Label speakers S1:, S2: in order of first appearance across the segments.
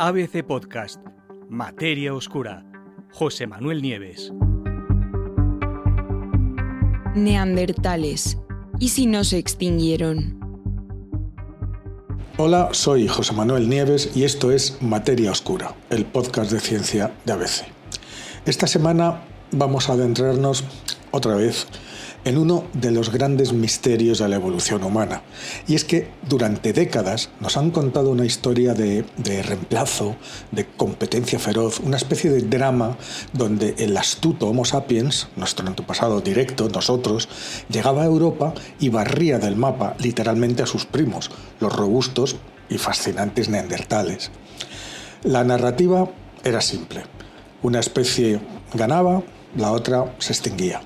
S1: ABC Podcast, Materia Oscura, José Manuel Nieves.
S2: Neandertales. ¿Y si no se extinguieron?
S3: Hola, soy José Manuel Nieves y esto es Materia Oscura, el podcast de ciencia de ABC. Esta semana vamos a adentrarnos otra vez en uno de los grandes misterios de la evolución humana. Y es que durante décadas nos han contado una historia de reemplazo, de competencia feroz, una especie de drama donde el astuto Homo sapiens, nuestro antepasado directo, nosotros, llegaba a Europa y barría del mapa literalmente a sus primos, los robustos y fascinantes neandertales. La narrativa era simple. Una especie ganaba, la otra se extinguía.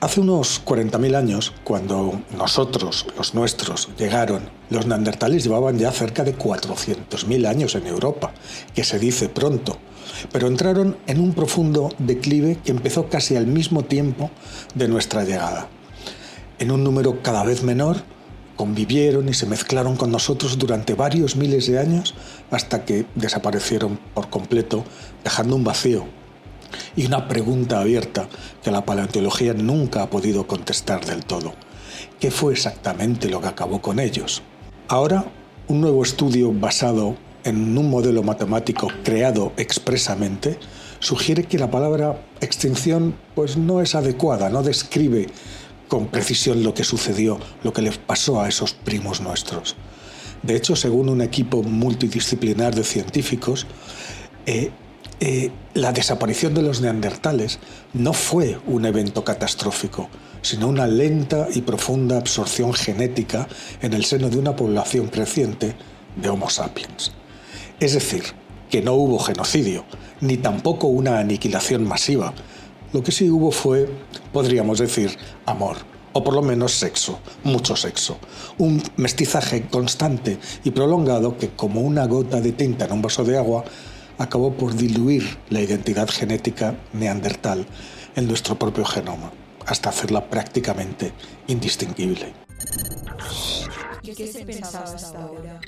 S3: Hace unos 40.000 años, cuando nosotros, los nuestros, llegaron, los neandertales llevaban ya cerca de 400.000 años en Europa, que se dice pronto, pero entraron en un profundo declive que empezó casi al mismo tiempo de nuestra llegada. En un número cada vez menor, convivieron y se mezclaron con nosotros durante varios miles de años hasta que desaparecieron por completo, dejando un vacío y una pregunta abierta que la paleontología nunca ha podido contestar del todo. ¿Qué fue exactamente lo que acabó con ellos? Ahora, un nuevo estudio basado en un modelo matemático creado expresamente sugiere que la palabra extinción pues no es adecuada, no describe con precisión lo que sucedió, lo que les pasó a esos primos nuestros. De hecho, según un equipo multidisciplinar de científicos, la desaparición de los neandertales no fue un evento catastrófico, sino una lenta y profunda absorción genética en el seno de una población creciente de Homo sapiens. Es decir, que no hubo genocidio, ni tampoco una aniquilación masiva. Lo que sí hubo fue, podríamos decir, amor, o por lo menos sexo, mucho sexo. Un mestizaje constante y prolongado que, como una gota de tinta en un vaso de agua, acabó por diluir la identidad genética neandertal en nuestro propio genoma, hasta hacerla prácticamente indistinguible.
S2: ¿Qué se pensaba hasta ahora?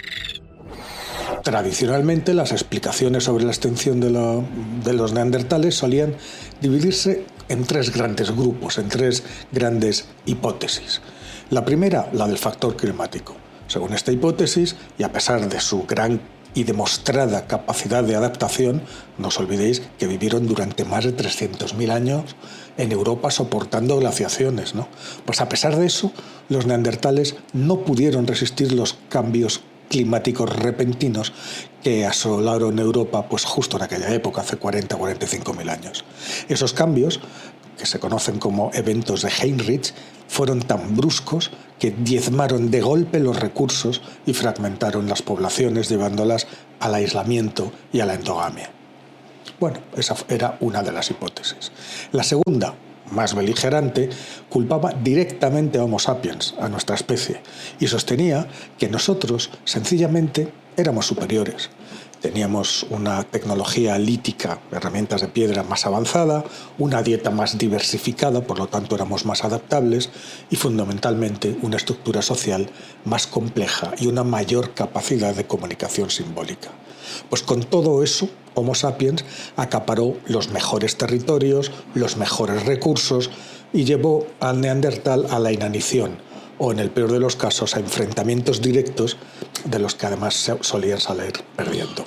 S3: Tradicionalmente, las explicaciones sobre la extinción de los neandertales solían dividirse en tres grandes grupos, en tres grandes hipótesis. La primera, la del factor climático. Según esta hipótesis, y a pesar de su gran y demostrada capacidad de adaptación, no os olvidéis que vivieron durante más de 300.000 años en Europa soportando glaciaciones, ¿no? Pues a pesar de eso, los neandertales no pudieron resistir los cambios climáticos repentinos que asolaron Europa pues justo en aquella época, hace 40-45.000 años. Esos cambios, que se conocen como eventos de Heinrich, fueron tan bruscos que diezmaron de golpe los recursos y fragmentaron las poblaciones, llevándolas al aislamiento y a la endogamia. Bueno, esa era una de las hipótesis. La segunda, más beligerante, culpaba directamente a Homo sapiens, a nuestra especie, y sostenía que nosotros sencillamente éramos superiores. Teníamos una tecnología lítica, herramientas de piedra más avanzada, una dieta más diversificada, por lo tanto éramos más adaptables, y fundamentalmente una estructura social más compleja y una mayor capacidad de comunicación simbólica. Pues con todo eso, Homo sapiens acaparó los mejores territorios, los mejores recursos y llevó al neandertal a la inanición, o en el peor de los casos a enfrentamientos directos de los que además solían salir perdiendo.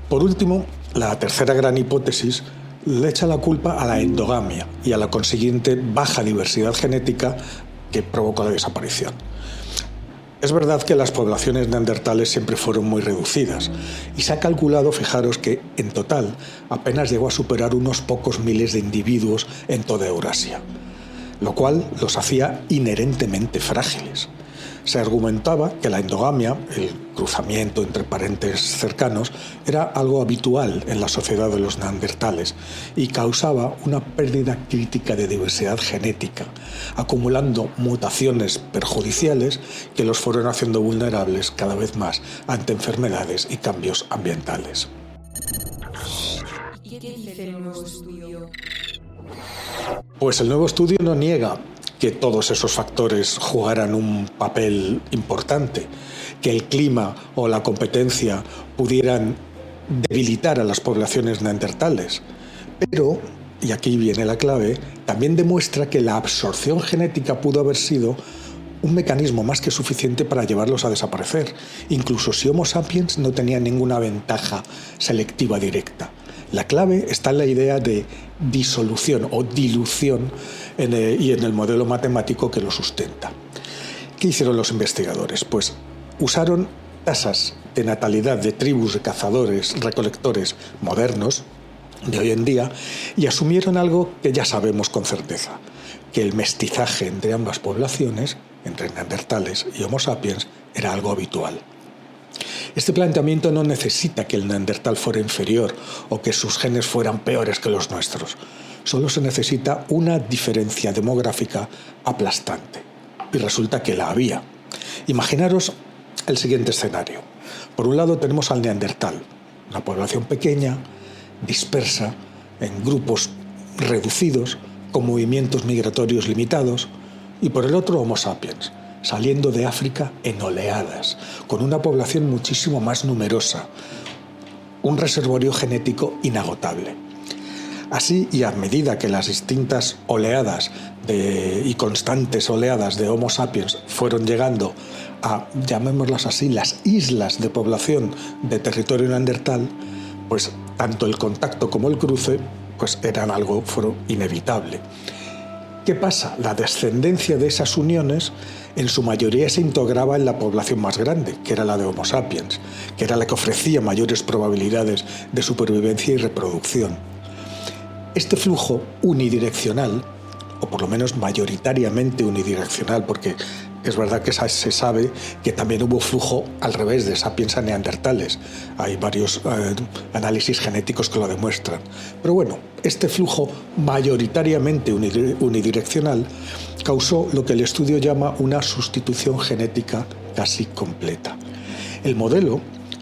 S3: Por último, la tercera gran hipótesis le echa la culpa a la endogamia y a la consiguiente baja diversidad genética que provocó la desaparición. Es verdad que las poblaciones neandertales siempre fueron muy reducidas y se ha calculado, fijaros, que en total apenas llegó a superar unos pocos miles de individuos en toda Eurasia, lo cual los hacía inherentemente frágiles. Se argumentaba que la endogamia, el cruzamiento entre parientes cercanos, era algo habitual en la sociedad de los neandertales y causaba una pérdida crítica de diversidad genética, acumulando mutaciones perjudiciales que los fueron haciendo vulnerables cada vez más ante enfermedades y cambios ambientales.
S2: ¿Y qué dice el nuevo estudio?
S3: Pues el nuevo estudio no niega que todos esos factores jugaran un papel importante. que el clima o la competencia pudieran debilitar a las poblaciones neandertales. Pero, y aquí viene la clave, también demuestra que la absorción genética pudo haber sido un mecanismo más que suficiente para llevarlos a desaparecer, incluso si Homo sapiens no tenía ninguna ventaja selectiva directa. La clave está en la idea de disolución o dilución y en el modelo matemático que lo sustenta. ¿Qué hicieron los investigadores? Pues usaron tasas de natalidad de tribus de cazadores, recolectores modernos de hoy en día y asumieron algo que ya sabemos con certeza, que el mestizaje entre ambas poblaciones, entre neandertales y Homo sapiens, era algo habitual. Este planteamiento no necesita que el neandertal fuera inferior o que sus genes fueran peores que los nuestros. Solo se necesita una diferencia demográfica aplastante. Y resulta que la había. Imaginaros el siguiente escenario. Por un lado tenemos al neandertal, una población pequeña, dispersa, en grupos reducidos, con movimientos migratorios limitados, y por el otro Homo sapiens, saliendo de África en oleadas, con una población muchísimo más numerosa, un reservorio genético inagotable. Así, y a medida que las distintas oleadas y constantes oleadas de Homo sapiens fueron llegando a, llamémoslas así, las islas de población de territorio neandertal, pues tanto el contacto como el cruce pues fueron inevitable. ¿Qué pasa? La descendencia de esas uniones en su mayoría se integraba en la población más grande, que era la de Homo sapiens, que era la que ofrecía mayores probabilidades de supervivencia y reproducción. Este flujo unidireccional, o por lo menos mayoritariamente unidireccional, porque es verdad que se sabe que también hubo flujo al revés de sapiens a neandertales. Hay varios análisis genéticos que lo demuestran. Pero bueno, este flujo mayoritariamente unidireccional causó lo que el estudio llama una sustitución genética casi completa. El modelo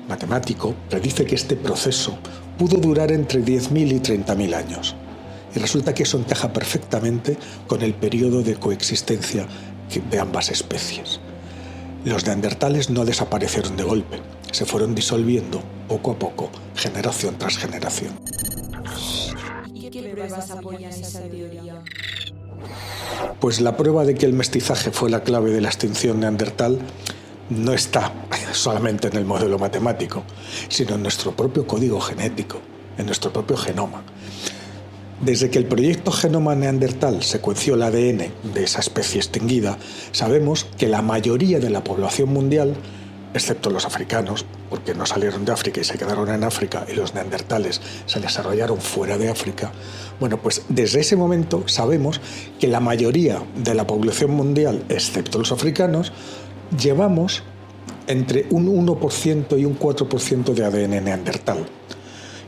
S3: matemático predice que este proceso pudo durar entre 10.000 y 30.000 años. Y resulta que eso encaja perfectamente con el periodo de coexistencia de ambas especies. Los neandertales no desaparecieron de golpe, se fueron disolviendo poco a poco, generación tras generación.
S2: ¿Y qué pruebas apoyan esa teoría?
S3: Pues la prueba de que el mestizaje fue la clave de la extinción neandertal no está solamente en el modelo matemático, sino en nuestro propio código genético, en nuestro propio genoma. Desde que el proyecto Genoma Neandertal secuenció el ADN de esa especie extinguida, sabemos que la mayoría de la población mundial, excepto los africanos, porque no salieron de África y se quedaron en África, y los neandertales se desarrollaron fuera de África, bueno, pues desde ese momento sabemos que la mayoría de la población mundial, excepto los africanos, llevamos entre un 1% y un 4% de ADN neandertal.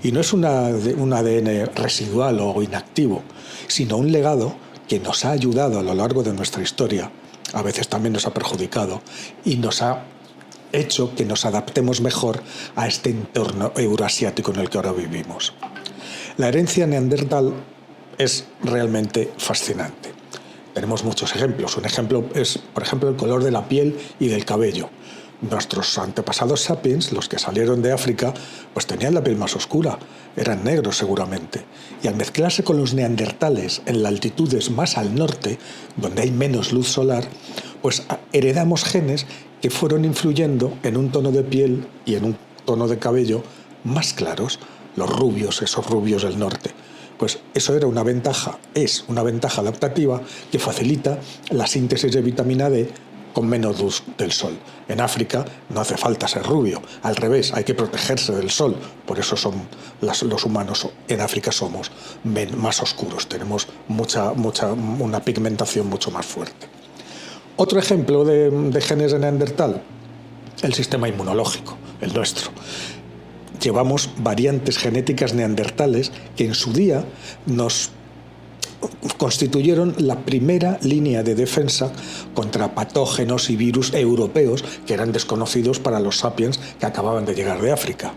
S3: Y no es un ADN residual o inactivo, sino un legado que nos ha ayudado a lo largo de nuestra historia, a veces también nos ha perjudicado, y nos ha hecho que nos adaptemos mejor a este entorno euroasiático en el que ahora vivimos. La herencia neandertal es realmente fascinante. Tenemos muchos ejemplos. Un ejemplo es, por ejemplo, el color de la piel y del cabello. Nuestros antepasados sapiens, los que salieron de África, pues tenían la piel más oscura, eran negros seguramente. Y al mezclarse con los neandertales en latitudes más al norte, donde hay menos luz solar, pues heredamos genes que fueron influyendo en un tono de piel y en un tono de cabello más claros, los rubios, esos rubios del norte. Pues eso era una ventaja, es una ventaja adaptativa que facilita la síntesis de vitamina D con menos luz del sol. En África no hace falta ser rubio, al revés, hay que protegerse del sol, por eso los humanos en África somos más oscuros, tenemos una pigmentación mucho más fuerte. Otro ejemplo de genes de Neandertal, el sistema inmunológico, el nuestro. Llevamos variantes genéticas neandertales que en su día nos constituyeron la primera línea de defensa contra patógenos y virus europeos que eran desconocidos para los sapiens que acababan de llegar de África.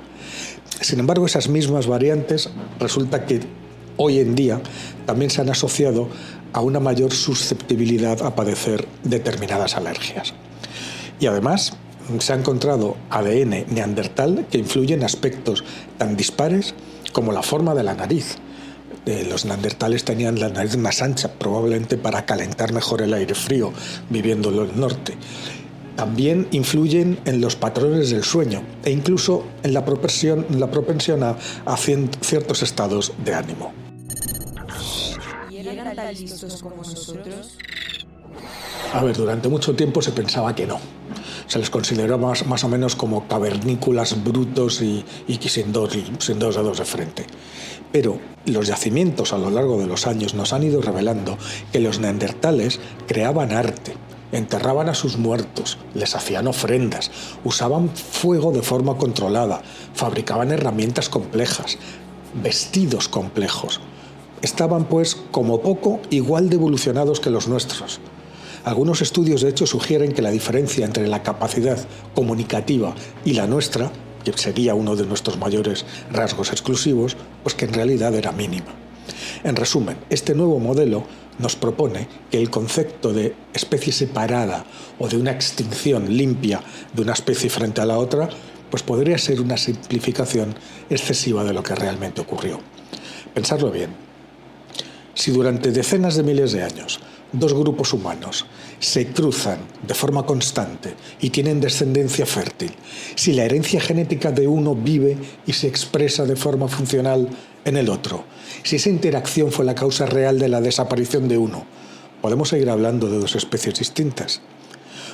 S3: Sin embargo, esas mismas variantes resulta que hoy en día también se han asociado a una mayor susceptibilidad a padecer determinadas alergias. Y además, se ha encontrado ADN neandertal que influye en aspectos tan dispares como la forma de la nariz. Los neandertales tenían la nariz más ancha, probablemente para calentar mejor el aire frío, viviendo en el norte. También influyen en los patrones del sueño e incluso en la propensión a ciertos estados de ánimo.
S2: ¿Y eran tan listos como nosotros?
S3: A ver, durante mucho tiempo se pensaba que no. Se les consideró más o menos como cavernícolas brutos y sin dos dedos de frente. Pero los yacimientos a lo largo de los años nos han ido revelando que los neandertales creaban arte, enterraban a sus muertos, les hacían ofrendas, usaban fuego de forma controlada, fabricaban herramientas complejas, vestidos complejos. Estaban, pues, como poco, igual de evolucionados que los nuestros. Algunos estudios, de hecho, sugieren que la diferencia entre la capacidad comunicativa y la nuestra, que sería uno de nuestros mayores rasgos exclusivos, pues que en realidad era mínima. En resumen, este nuevo modelo nos propone que el concepto de especie separada o de una extinción limpia de una especie frente a la otra, pues podría ser una simplificación excesiva de lo que realmente ocurrió. Pensadlo bien. Si durante decenas de miles de años dos grupos humanos se cruzan de forma constante y tienen descendencia fértil, si la herencia genética de uno vive y se expresa de forma funcional en el otro, si esa interacción fue la causa real de la desaparición de uno, ¿podemos seguir hablando de dos especies distintas?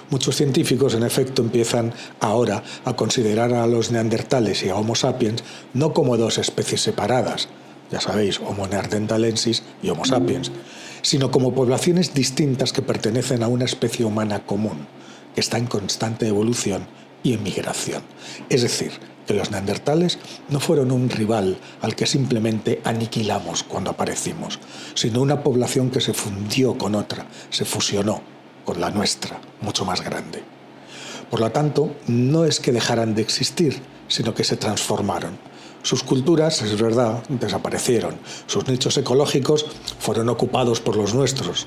S3: Muchos científicos, en efecto, empiezan ahora a considerar a los neandertales y a Homo sapiens no como dos especies separadas, ya sabéis, Homo neanderthalensis y Homo sapiens, sino como poblaciones distintas que pertenecen a una especie humana común, que está en constante evolución y en migración. Es decir, que los neandertales no fueron un rival al que simplemente aniquilamos cuando aparecimos, sino una población que se fundió con otra, se fusionó con la nuestra, mucho más grande. Por lo tanto, no es que dejaran de existir, sino que se transformaron. Sus culturas, es verdad, desaparecieron. Sus nichos ecológicos fueron ocupados por los nuestros.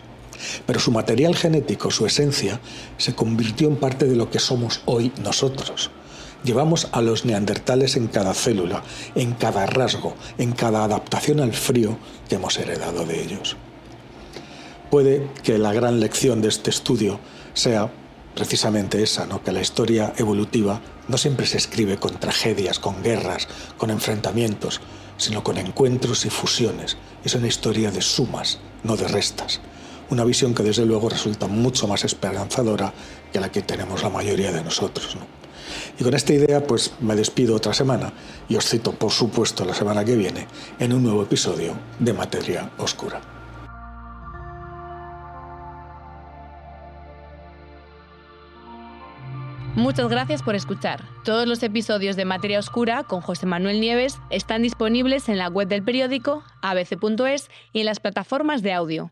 S3: Pero su material genético, su esencia, se convirtió en parte de lo que somos hoy nosotros. Llevamos a los neandertales en cada célula, en cada rasgo, en cada adaptación al frío que hemos heredado de ellos. Puede que la gran lección de este estudio sea precisamente esa, ¿no? Que la historia evolutiva no siempre se escribe con tragedias, con guerras, con enfrentamientos, sino con encuentros y fusiones. Es una historia de sumas, no de restas. Una visión que desde luego resulta mucho más esperanzadora que la que tenemos la mayoría de nosotros, ¿no? Y con esta idea pues me despido otra semana y os cito por supuesto la semana que viene en un nuevo episodio de Materia Oscura.
S4: Muchas gracias por escuchar. Todos los episodios de Materia Oscura con José Manuel Nieves están disponibles en la web del periódico, abc.es y en las plataformas de audio.